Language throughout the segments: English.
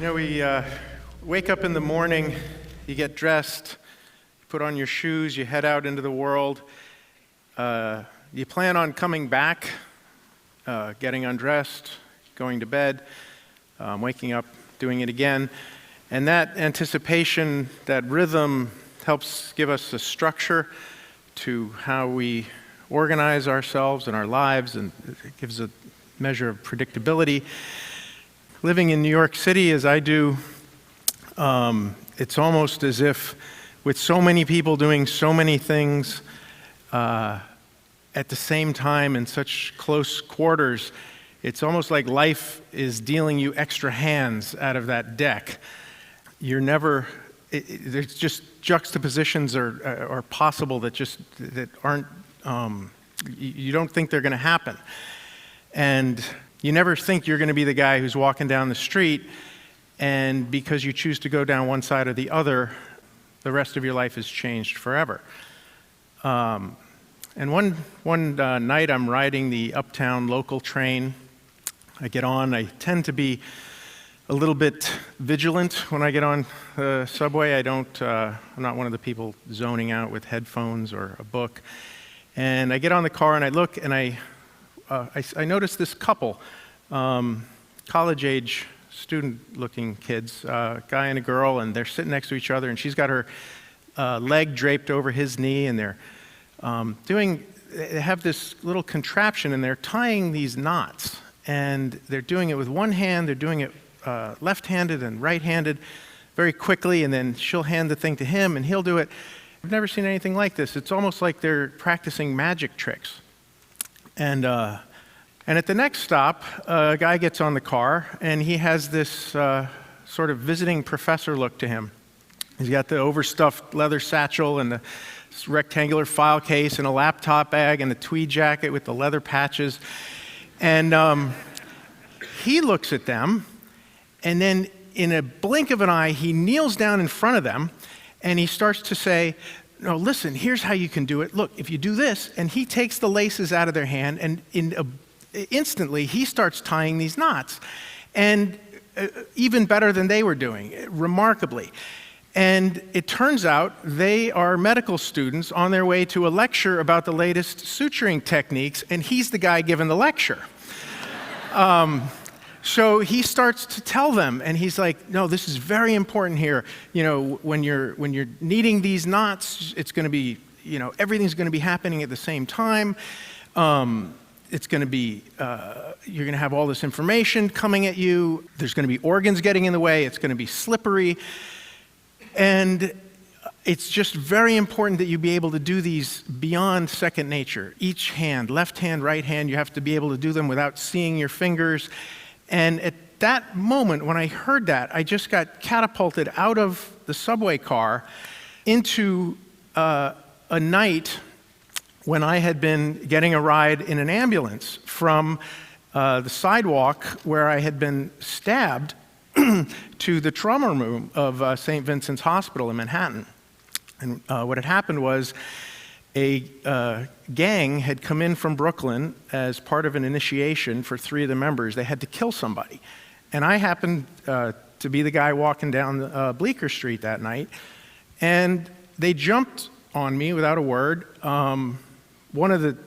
We wake up in the morning, you get dressed, you put on your shoes, you head out into the world. You plan on coming back, getting undressed, going to bed, waking up, doing it again. And that anticipation, that rhythm helps give us a structure to how we organize ourselves and our lives, and it gives a measure of predictability. Living in New York City, as I do, it's almost as if with so many people doing so many things at the same time in such close quarters, it's almost like life is dealing you extra hands out of that deck. You're never, there's just juxtapositions are possible that aren't, you don't think they're going to happen. And you never think you're going to be the guy who's walking down the street, and because you choose to go down one side or the other, the rest of your life is changed forever. And one night I'm riding the uptown local train. I get on. I tend to be a little bit vigilant when I get on the subway. I'm not one of the people zoning out with headphones or a book. And I get on the car and I look and I noticed this couple, college-age, student-looking kids, a guy and a girl, and they're sitting next to each other, and she's got her leg draped over his knee, and they have this little contraption, and they're tying these knots, and they're doing it with one hand, they're doing it left-handed and right-handed very quickly, and then she'll hand the thing to him, and he'll do it. I've never seen anything like this. It's almost like they're practicing magic tricks. And at the next stop, a guy gets on the car, and he has this sort of visiting professor look to him. He's got the overstuffed leather satchel and the rectangular file case and a laptop bag and a tweed jacket with the leather patches. And he looks at them, and then in a blink of an eye, he kneels down in front of them, and he starts to say, "No, listen, here's how you can do it. Look, if you do this," and he takes the laces out of their hand, and instantly he starts tying these knots. And even better than they were doing, remarkably. And it turns out they are medical students on their way to a lecture about the latest suturing techniques, and he's the guy giving the lecture. So he starts to tell them, and he's like, "No, this is very important here. You know, when you're kneading these knots, it's going to be, everything's going to be happening at the same time. It's going to be, you're going to have all this information coming at you. There's going to be organs getting in the way. It's going to be slippery. And it's just very important that you be able to do these beyond second nature. Each hand, left hand, right hand, you have to be able to do them without seeing your fingers." And at that moment, when I heard that, I just got catapulted out of the subway car into a night when I had been getting a ride in an ambulance from the sidewalk where I had been stabbed to the trauma room of St. Vincent's Hospital in Manhattan. And what had happened was a gang had come in from Brooklyn as part of an initiation for 3 of the members. They had to kill somebody. And I happened to be the guy walking down Bleecker Street that night. And they jumped on me without a word. One of the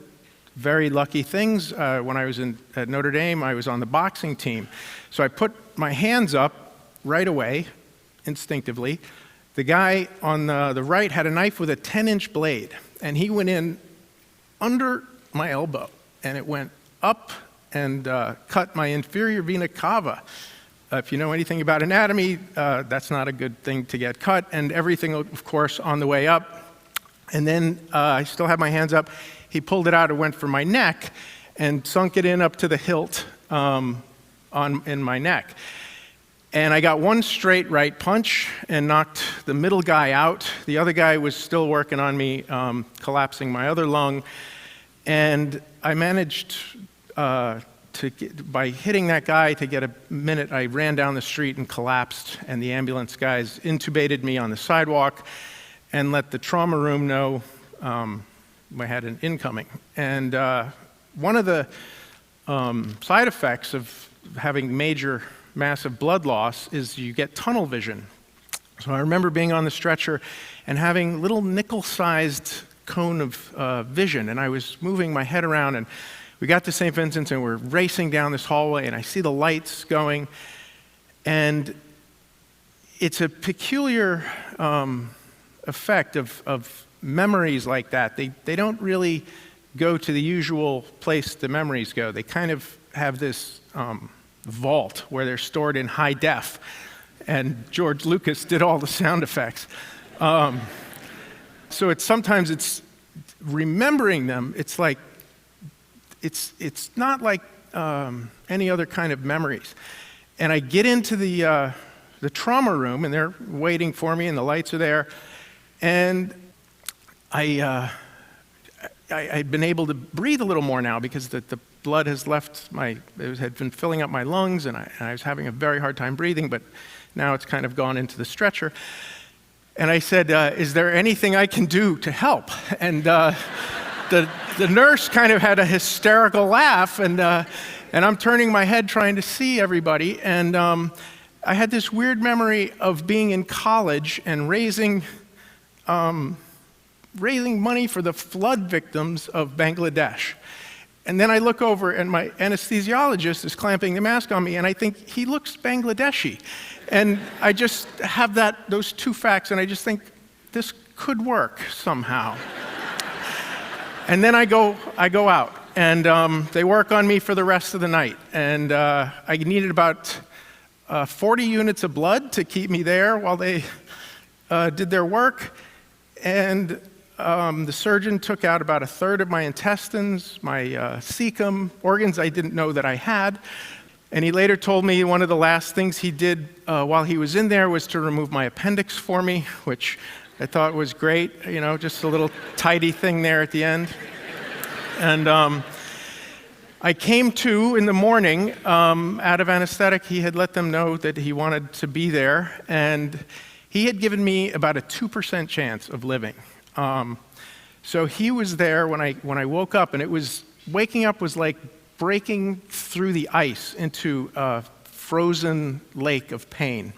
very lucky things, when I was at Notre Dame, I was on the boxing team. So I put my hands up right away, instinctively. The guy on the right had a knife with a 10-inch blade, and he went in under my elbow, and it went up and cut my inferior vena cava. If you know anything about anatomy, that's not a good thing to get cut, and everything, of course, on the way up. And then I still had my hands up. He pulled it out and went for my neck and sunk it in up to the hilt in my neck. And I got one straight right punch and knocked the middle guy out. The other guy was still working on me, collapsing my other lung. And I managed by hitting that guy to get a minute, I ran down the street and collapsed. And the ambulance guys intubated me on the sidewalk and let the trauma room know I had an incoming. And one of the side effects of having major massive blood loss is you get tunnel vision. So I remember being on the stretcher and having little nickel-sized cone of vision, and I was moving my head around, and we got to St. Vincent's, and we're racing down this hallway, and I see the lights going, and it's a peculiar effect of memories like that. They don't really go to the usual place the memories go. They kind of have this vault where they're stored in high def, and George Lucas did all the sound effects. So sometimes it's remembering them. It's like it's not like any other kind of memories. And I get into the trauma room, and they're waiting for me, and the lights are there, and I'd been able to breathe a little more now because the blood has left it had been filling up my lungs, and I was having a very hard time breathing, but now it's kind of gone into the stretcher. And I said, is there anything I can do to help? And the nurse kind of had a hysterical laugh, and I'm turning my head trying to see everybody, and I had this weird memory of being in college and raising money for the flood victims of Bangladesh. And then I look over, and my anesthesiologist is clamping the mask on me, and I think, he looks Bangladeshi. And I just have those two facts, and I just think, this could work somehow. And then I go out, and they work on me for the rest of the night. And I needed about 40 units of blood to keep me there while they did their work. And the surgeon took out about a third of my intestines, my cecum, organs I didn't know that I had. And he later told me one of the last things he did while he was in there was to remove my appendix for me, which I thought was great, just a little tidy thing there at the end. And I came to in the morning out of anesthetic. He had let them know that he wanted to be there, and he had given me about a 2% chance of living. So he was there when I woke up, and waking up was like breaking through the ice into a frozen lake of pain.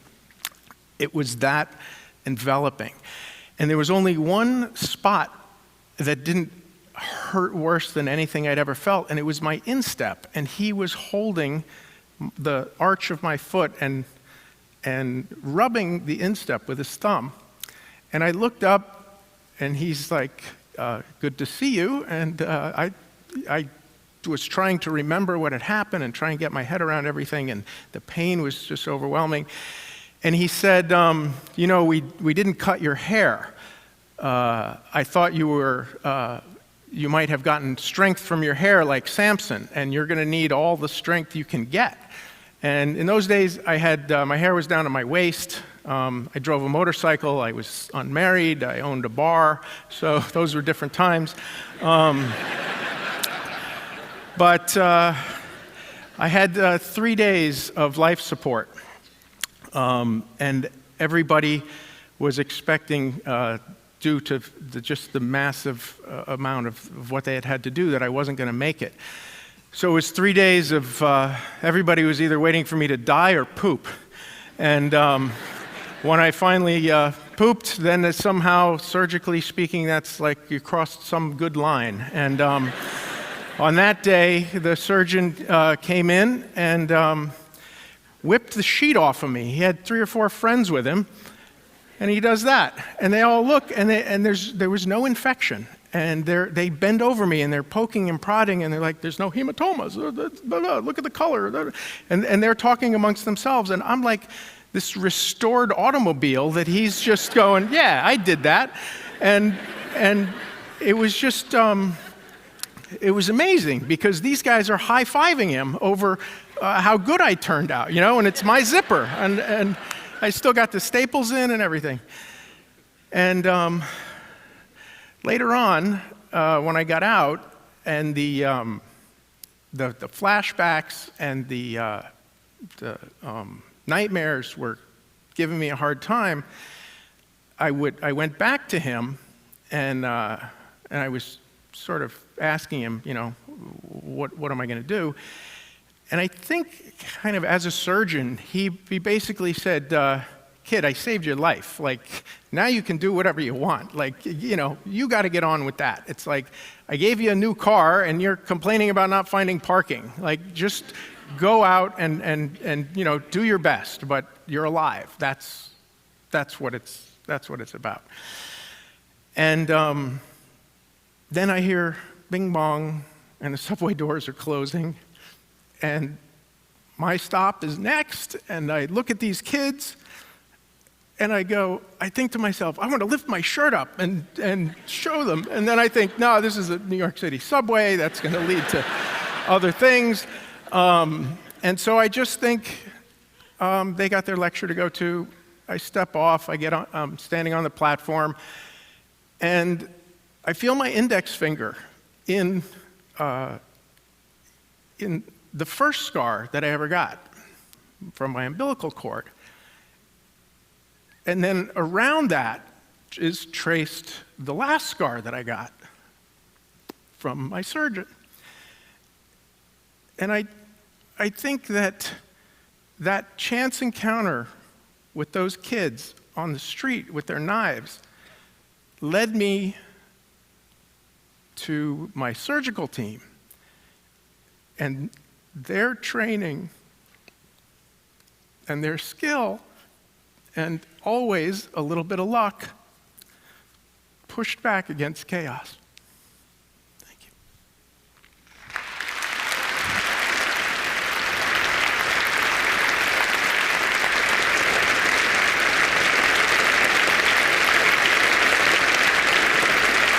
It was that enveloping. And there was only one spot that didn't hurt worse than anything I'd ever felt, and it was my instep. And he was holding the arch of my foot and rubbing the instep with his thumb. And I looked up, and he's like, good to see you. And I was trying to remember what had happened and try and get my head around everything, and the pain was just overwhelming. And he said, we didn't cut your hair. I thought you might have gotten strength from your hair like Samson, and you're going to need all the strength you can get. And in those days, I had my hair was down to my waist. I drove a motorcycle. I was unmarried. I owned a bar. So those were different times. But I had 3 days of life support. And everybody was expecting, due to just the massive amount of what they had to do, that I wasn't going to make it. So it was 3 days of everybody was either waiting for me to die or poop. And when I finally pooped, then somehow, surgically speaking, that's like you crossed some good line. And on that day, the surgeon came in and whipped the sheet off of me. He had 3 or 4 friends with him, and he does that. And they all look, and there was no infection. And they bend over me, and they're poking and prodding, and they're like, there's no hematomas. Look at the color. And they're talking amongst themselves. And I'm like this restored automobile that he's just going, yeah, I did that. And it was just, it was amazing, because these guys are high-fiving him over how good I turned out, and it's my zipper. And I still got the staples in and everything. And later on, when I got out, and the flashbacks and the nightmares were giving me a hard time, I went back to him, and I was sort of asking him, what am I going to do? And I think kind of as a surgeon, he basically said, kid, I saved your life. Like, now you can do whatever you want. Like, you got to get on with that. It's like, I gave you a new car and you're complaining about not finding parking. Like, just go out and do your best, but you're alive. That's what it's about. And then I hear bing bong and the subway doors are closing and my stop is next, and I look at these kids and I think to myself, I want to lift my shirt up and show them. And then I think, no, this is a New York City subway. That's going to lead to other things. And so I just think they got their lecture to go to. I step off. I'm standing on the platform. And I feel my index finger in the first scar that I ever got from my umbilical cord. And then around that is traced the last scar that I got from my surgeon. And I think that chance encounter with those kids on the street with their knives led me to my surgical team and their training and their skill, and always a little bit of luck, pushed back against chaos. Thank you.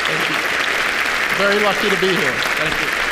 Thank you. Very lucky to be here. Thank you.